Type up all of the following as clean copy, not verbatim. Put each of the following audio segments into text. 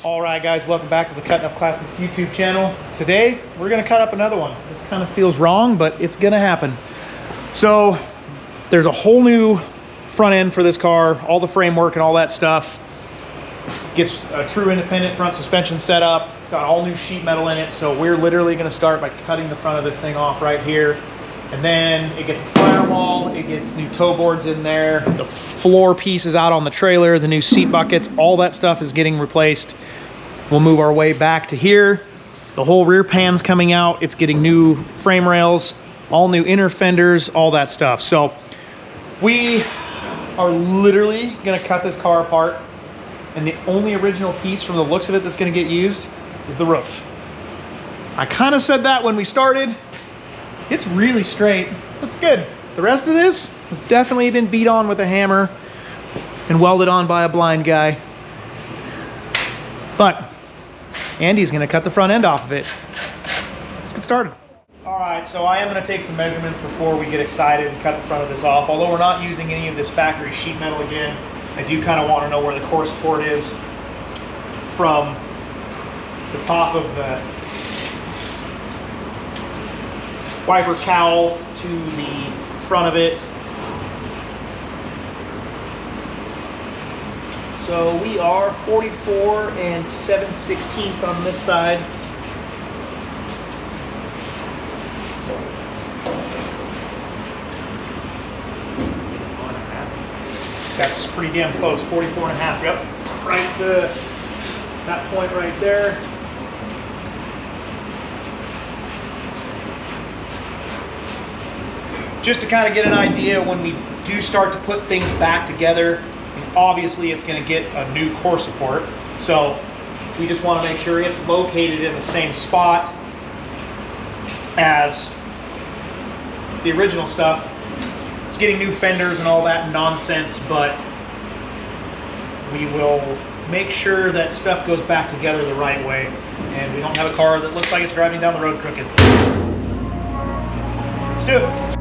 All right, guys, welcome back to the Cutting Up Classics YouTube channel. Today, we're gonna cut up another one. This kind of feels wrong, but it's gonna happen. So, there's a whole new front end for this car, all the framework and all that stuff. Gets a true independent front suspension set up. It's got all new sheet metal in it, so we're literally gonna start by cutting the front of this thing off right here. And then it gets a firewall, it gets new toe boards in there, the floor pieces out on the trailer, the new seat buckets, all that stuff is getting replaced. We'll move our way back to here. The whole rear pan's coming out. It's getting new frame rails, all new inner fenders, all that stuff. So we are literally gonna cut this car apart, and the only original piece from the looks of it that's gonna get used is the roof. I kind of said that when we started. It's really straight, looks good. The rest of this has definitely been beat on with a hammer and welded on by a blind guy. But Andy's gonna cut the front end off of it. Let's get started. All right, so I am gonna take some measurements before we get excited and cut the front of this off. Although we're not using any of this factory sheet metal again, I do kind of want to know where the core support is from the top of the wiper cowl to the front of it. So we are 44 and 7/16 on this side. That's pretty damn close, 44 and a half, yep. Right to that point right there. Just to kind of get an idea when we do start to put things back together, obviously it's going to get a new core support. So we just want to make sure it's located in the same spot as the original stuff. It's getting new fenders and all that nonsense, but we will make sure that stuff goes back together the right way and we don't have a car that looks like it's driving down the road crooked. Let's do it.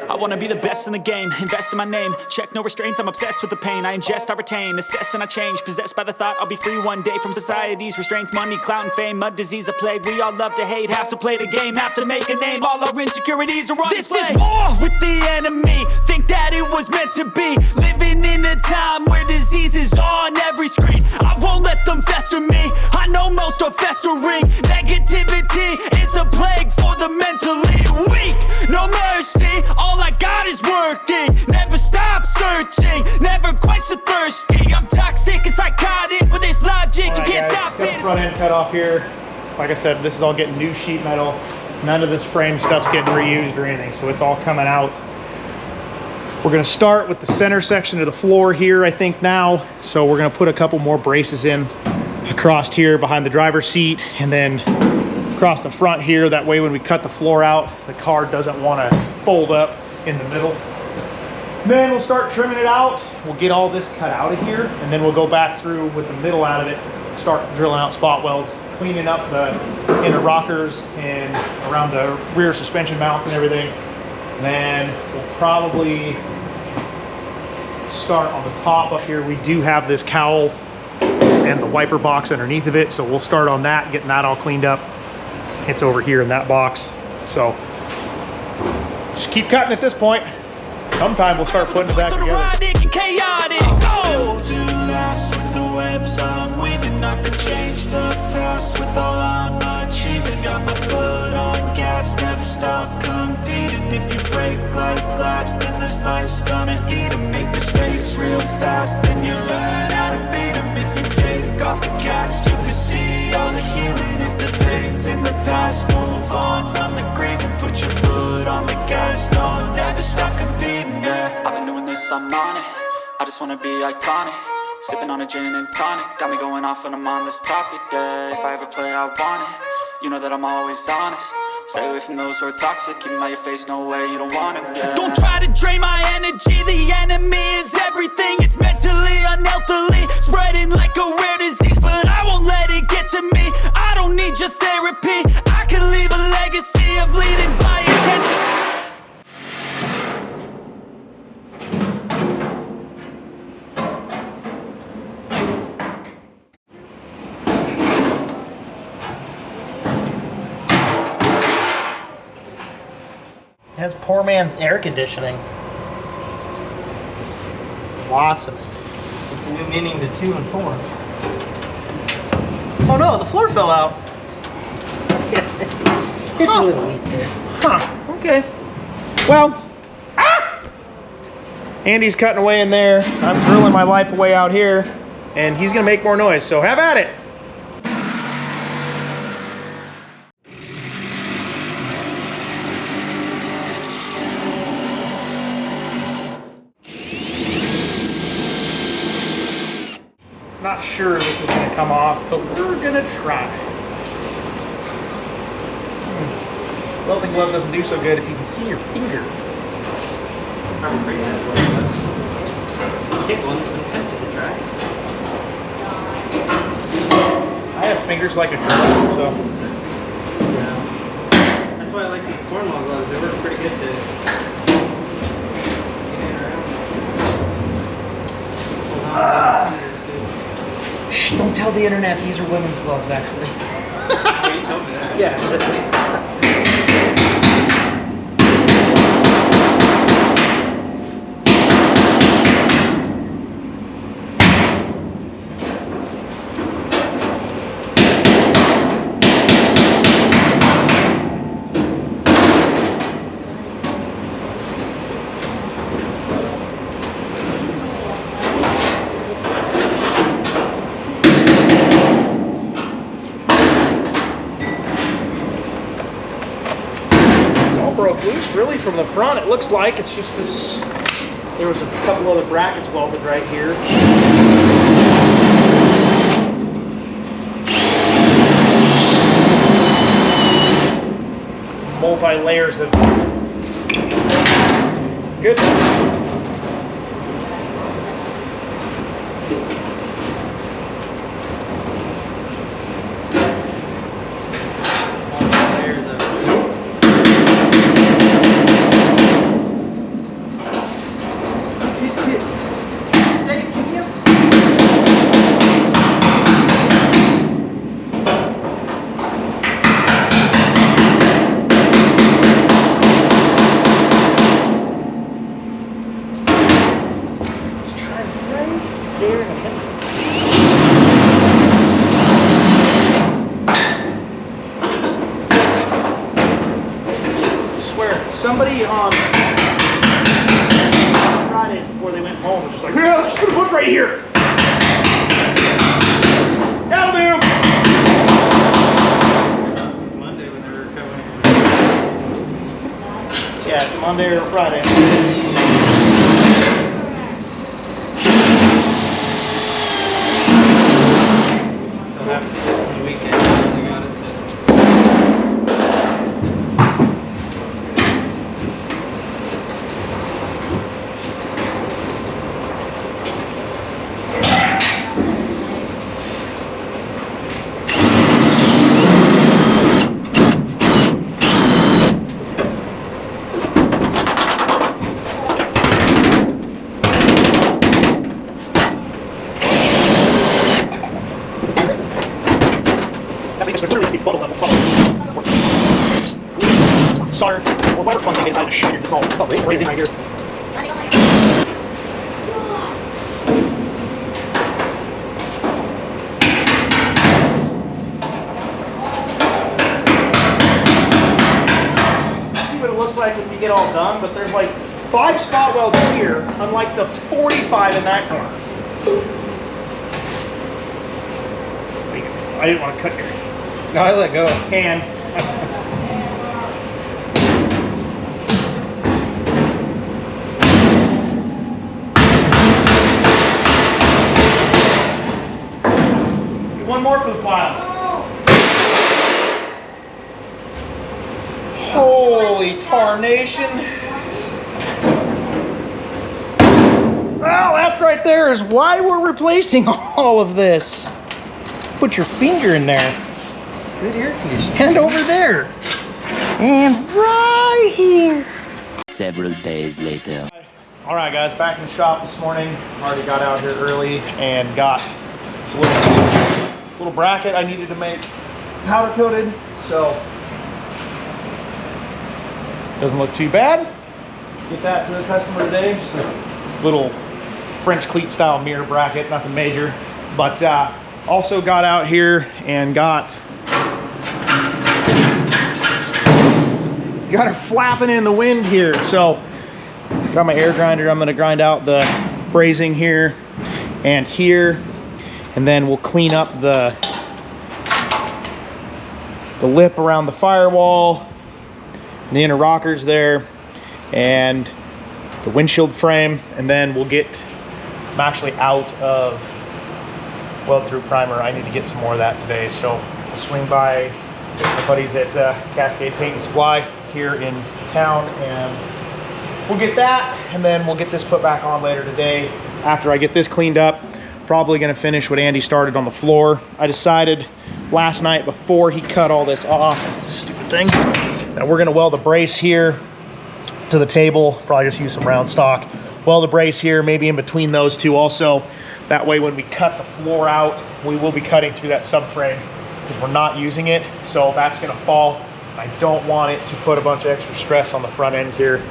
I wanna be the best in the game, invest in my name, check no restraints, I'm obsessed with the pain, I ingest, I retain, assess and I change, possessed by the thought I'll be free one day from society's restraints, money, clout and fame, mud, disease, a plague, we all love to hate, have to play the game, have to make a name, all our insecurities are on display. This is war with the enemy, think that it was meant to be, living in a time where disease is on every screen, I won't let them fester me, I know most are festering, negativity is a plague for the mentally weak, no mercy, all I got is working, never stop searching, never quench the thirsty, I'm toxic and psychotic, with this logic, you can't stop it. Front end cut off here. Like I said, this is all getting new sheet metal. None of this frame stuff's getting reused or anything, so it's all coming out. We're gonna start with the center section of the floor here, I think now. So we're gonna put a couple more braces in across here behind the driver's seat and then across the front here. That way when we cut the floor out, the car doesn't wanna fold up in the middle. Then we'll start trimming it out. We'll get all this cut out of here and then we'll go back through with the middle out of it, start drilling out spot welds, cleaning up the inner rockers and around the rear suspension mounts and everything. And then we'll probably start on the top up here. We do have this cowl and the wiper box underneath of it, so we'll start on that, getting that all cleaned up. It's over here in that box. So just keep cutting at this point. Sometime we'll start putting it back together. To last with the webs I'm weaving, I could change the past with all I'm achieving. Got my foot on gas, never stop competing. If you break like glass, then this life's gonna eat 'em. Make mistakes real fast, then you learn how to beat 'em. If you take off the cast, you can see all the healing. If the pain's in the past, move on from the grave and put your foot on the gas. No, never stop competing, yeah. I've been doing this, I'm on it. I just wanna be iconic. Sipping on a gin and tonic, got me going off when I'm on this topic, yeah. If I ever play, I want it. You know that I'm always honest. Stay away from those who are toxic. Keep them out your face, no way, you don't want them, yeah. Don't try to drain my energy. The enemy is everything. It's mentally, unhealthily, spreading like a rare disease. But I won't let it get to me. I don't need your therapy. I can leave a legacy of leading has poor man's air conditioning. Lots of it. It's a new meaning to 2 and 4. Oh no, the floor fell out. It's a little weak there. Huh, okay. Well, Andy's cutting away in there. I'm drilling my life away out here, and he's gonna make more noise, so have at it. Not sure this is gonna come off, but we're gonna try. Welding glove doesn't do so good if you can see your finger. I'm pretty happy with it. Take one, so I'm tempted to try. I have fingers like a girl, so. Yeah. That's why I like these cornwall gloves. They work pretty good to get in around. Shh, don't tell the internet these are women's gloves, actually. Oh, you told me that. Yeah. Broke loose really from the front. It looks like it's just this. There was a couple other brackets welded right here. Multi layers of good. Somebody on Fridays before they went home was just like, yeah, let's just put a bunch right here. That'll do. Monday when they were coming. Yeah, it's a Monday or a Friday. Still have to see it on the weekend. I got it to. Solder, or whatever fun thing is, I just shit this all crazy right here. See what it looks like when you get all done, but there's like 5 spot welds here, unlike the 45 in that corner. I didn't want to cut your No, I let go. hand. One more for the pile. Holy tarnation. Well, that's right there is why we're replacing all of this. Put your finger in there. Good air conditioning. And over there. And right here. Several days later. All right, guys, back in the shop this morning. Already got out here early and got a little bracket I needed to make powder coated. So Doesn't look too bad. Get that to the customer today. Just a little French cleat style mirror bracket, nothing major. But also got out here and got her flapping in the wind here. So got my air grinder. I'm gonna grind out the brazing here and here, and then we'll clean up the lip around the firewall, the inner rockers there, and the windshield frame, and then we'll get, I'm actually out of weld through primer. I need to get some more of that today, so we'll swing by my buddies at Cascade Paint and Supply here in town, and we'll get that, and then we'll get this put back on later today. After I get this cleaned up, probably gonna finish what Andy started on the floor. I decided last night before he cut all this off, stupid thing, that we're gonna weld a brace here to the table. Probably just use some round stock. Weld a brace here, maybe in between those two also. That way when we cut the floor out, we will be cutting through that subframe because we're not using it. So that's gonna fall. I don't want it to put a bunch of extra stress on the front end here.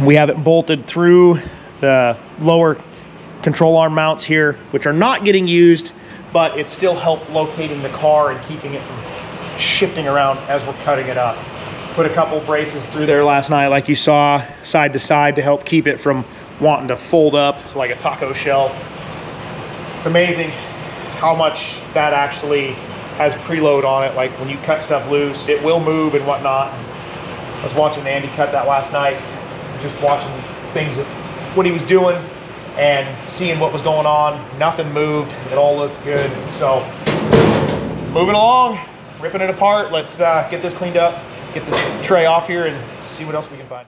We have it bolted through the lower control arm mounts here, which are not getting used, but it still helped locating the car and keeping it from shifting around as we're cutting it up. Put a couple braces through there last night, like you saw, side to side, to help keep it from wanting to fold up like a taco shell. It's amazing how much that actually has preload on it. Like when you cut stuff loose, it will move and whatnot. I was watching Andy cut that last night, just watching things of what he was doing and seeing what was going on. Nothing moved, it all looked good. So moving along, ripping it apart. Let's get this cleaned up, get this tray off here, and see what else we can find.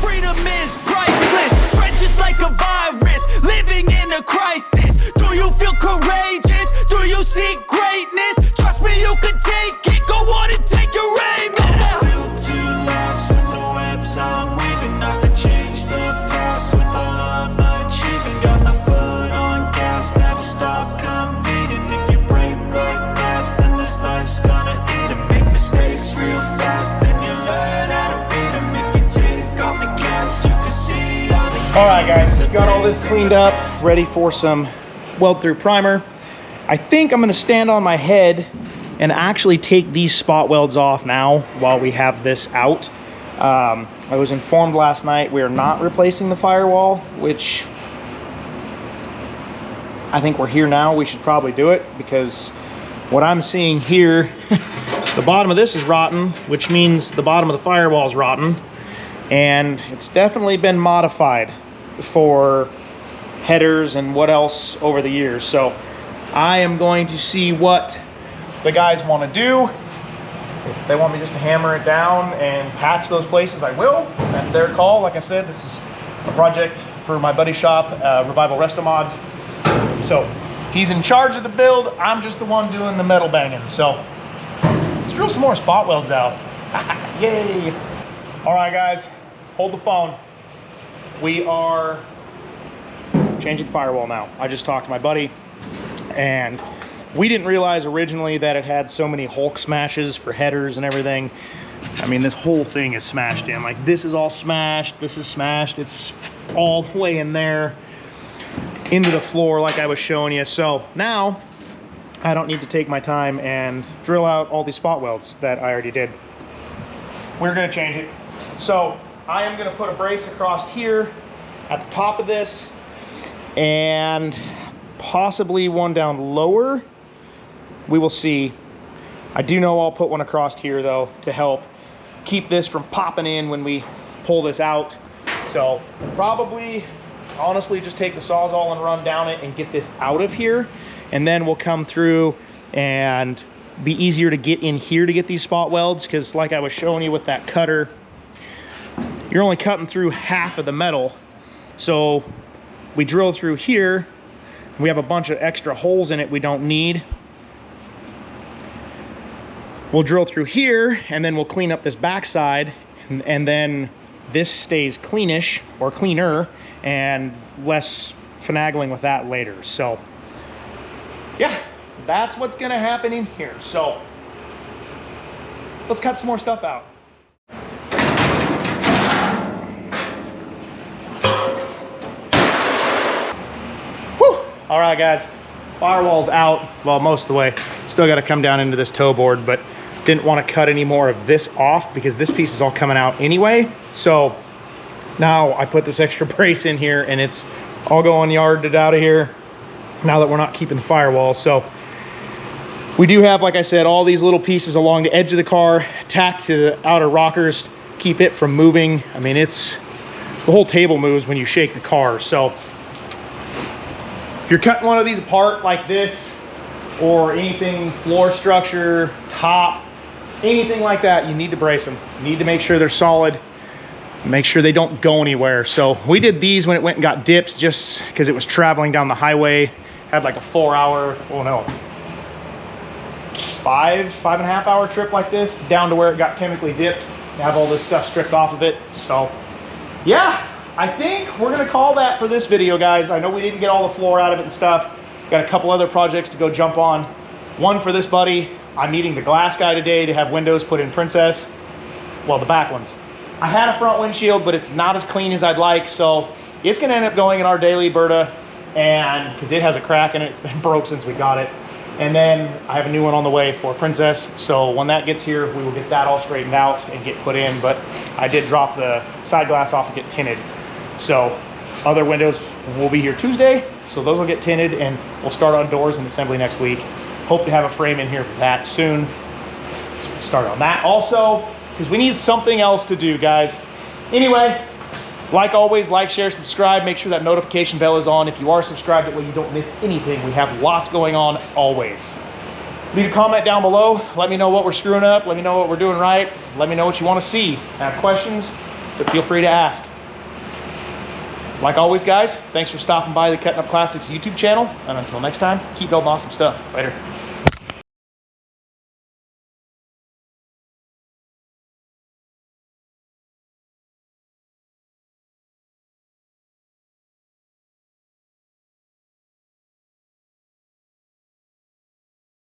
Freedom is priceless, spread just like a virus, living in a crisis. Do you feel courageous? Do you seek greatness? Trust me, you can take it. Go on and take your aim. Built to last with the webs I'm weaving. I could change the past with all I'm achieving. Got my foot on gas, never stop competing. If you break like glass, then this life's gonna eat 'em. Make mistakes real fast, then you learn how to beat 'em. If you take off the gas, you can see all the. All right, guys, got all this cleaned up, ready for some weld through primer. I think I'm gonna stand on my head and actually take these spot welds off now while we have this out. I was informed last night we are not replacing the firewall, which I think we're here now. We should probably do it because what I'm seeing here, the bottom of this is rotten, which means the bottom of the firewall is rotten, and it's definitely been modified for headers and what else over the years. So I am going to see what the guys want to do. If they want me just to hammer it down and patch those places, I will. That's their call. Like I said, this is a project for my buddy shop, Revival Resto Mods. So he's in charge of the build. I'm just the one doing the metal banging. So let's drill some more spot welds out. Yay. All right, guys, hold the phone. We are changing the firewall now. I just talked to my buddy, and we didn't realize originally that it had so many Hulk smashes for headers and everything. I mean, this whole thing is smashed in. Like, this is all smashed, this is smashed. It's all the way in there into the floor like I was showing you. So now I don't need to take my time and drill out all these spot welds that I already did. We're gonna change it. So I am gonna put a brace across here at the top of this, and possibly one down lower. We will see. I do know I'll put one across here though to help keep this from popping in when we pull this out. So probably, honestly, just take the Sawzall and run down it and get this out of here, and then we'll come through and be easier to get in here to get these spot welds, because like I was showing you with that cutter, you're only cutting through half of the metal. So we drill through here, we have a bunch of extra holes in it we don't need. We'll drill through here, and then we'll clean up this backside, and then this stays cleanish or cleaner, and less finagling with that later. So yeah, that's what's gonna happen in here. So let's cut some more stuff out. Whew. All right, guys, firewall's out. Well, most of the way. Still got to come down into this toe board, but didn't want to cut any more of this off because this piece is all coming out anyway. So now I put this extra brace in here and it's all going yarded out of here now that we're not keeping the firewall. So we do have, like I said, all these little pieces along the edge of the car tacked to the outer rockers to keep it from moving. I mean, it's the whole table moves when you shake the car. So if you're cutting one of these apart like this, or anything, floor structure, top, anything like that, you need to brace them. You need to make sure they're solid, make sure they don't go anywhere. So we did these when it went and got dipped, just because it was traveling down the highway. Had like a 4 hour, oh no, five and a half hour trip like this, down to where it got chemically dipped, have all this stuff stripped off of it. So yeah, I think we're gonna call that for this video, guys. I know we didn't get all the floor out of it and stuff. Got a couple other projects to go jump on. One for this buddy. I'm meeting the glass guy today to have windows put in Princess. Well, the back ones. I had a front windshield, but it's not as clean as I'd like. So it's gonna end up going in our daily Berta, and because it has a crack in it, it's been broke since we got it. And then I have a new one on the way for Princess. So when that gets here, we will get that all straightened out and get put in. But I did drop the side glass off to get tinted. So other windows will be here Tuesday. So those will get tinted and we'll start on doors and assembly next week. Hope to have a frame in here for that soon. So start on that also, because we need something else to do, guys. Anyway, like always, like, share, subscribe. Make sure that notification bell is on if you are subscribed, that way you don't miss anything. We have lots going on always. Leave a comment down below. Let me know what we're screwing up. Let me know what we're doing right. Let me know what you want to see. Have questions, but feel free to ask. Like always, guys, thanks for stopping by the Cutting Up Classics YouTube channel. And until next time, keep building awesome stuff. Later.